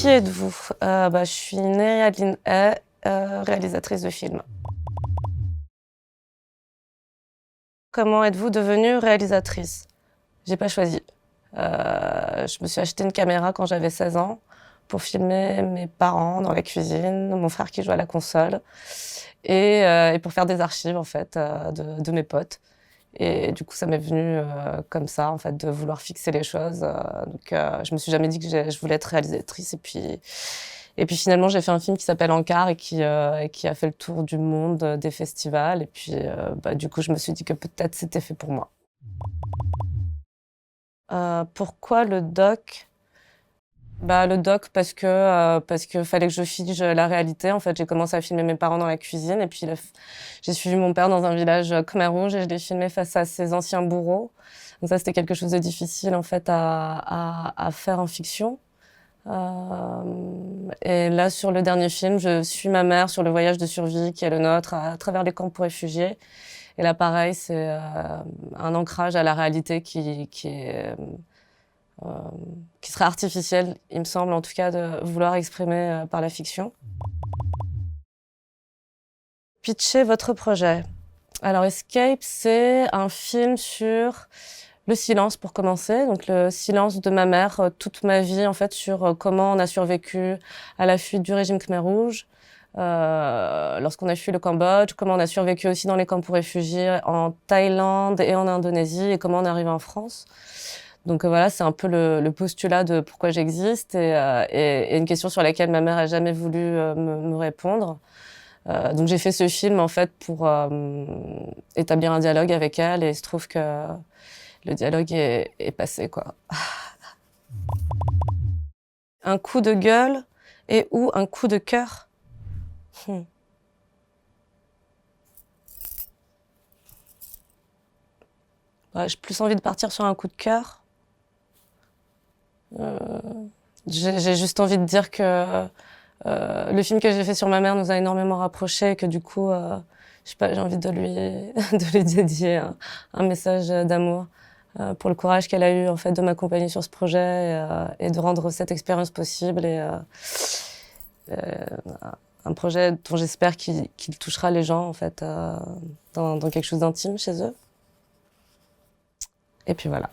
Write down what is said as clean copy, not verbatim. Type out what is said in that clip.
êtes-vous? Je suis Neri Adeline Hay, réalisatrice de films. Comment êtes-vous devenue réalisatrice? J'ai pas choisi. Je me suis acheté une caméra quand j'avais 16 ans pour filmer mes parents dans la cuisine, mon frère qui jouait à la console et pour faire des archives en fait, de mes potes. Et du coup, ça m'est venu comme ça, en fait, de vouloir fixer les choses. Je me suis jamais dit que je voulais être réalisatrice. Et puis finalement, j'ai fait un film qui s'appelle Encart et qui a fait le tour du monde des festivals. Et puis, du coup, je me suis dit que peut-être c'était fait pour moi. Pourquoi le doc? Le doc parce que fallait que je fige la réalité. En fait, j'ai commencé à filmer mes parents dans la cuisine et puis j'ai suivi mon père dans un village Khmer Rouge et je l'ai filmé face à ses anciens bourreaux. Donc ça, c'était quelque chose de difficile en fait à faire en fiction. Et là, sur le dernier film, je suis ma mère sur le voyage de survie qui est le nôtre à travers les camps pour réfugiés. Et là, pareil, c'est un ancrage à la réalité qui serait artificiel, il me semble, en tout cas, de vouloir exprimer par la fiction. Pitchez votre projet. Alors, Escape, c'est un film sur le silence, pour commencer. Donc, le silence de ma mère, toute ma vie, en fait, sur comment on a survécu à la fuite du régime Khmer Rouge, lorsqu'on a fui le Cambodge, comment on a survécu aussi dans les camps pour réfugiés en Thaïlande et en Indonésie, et comment on est arrivé en France. Donc voilà, c'est un peu le postulat de pourquoi j'existe et une question sur laquelle ma mère a jamais voulu me répondre. Donc j'ai fait ce film en fait pour établir un dialogue avec elle et il se trouve que le dialogue est passé, quoi. Un coup de gueule et ou un coup de cœur? J'ai plus envie de partir sur un coup de cœur. J'ai juste envie de dire que le film que j'ai fait sur ma mère nous a énormément rapprochés et que du coup, je sais pas, j'ai envie de lui dédier un message d'amour pour le courage qu'elle a eu en fait de m'accompagner sur ce projet et de rendre cette expérience possible un projet dont j'espère qu'il touchera les gens en fait dans quelque chose d'intime chez eux. Et puis voilà.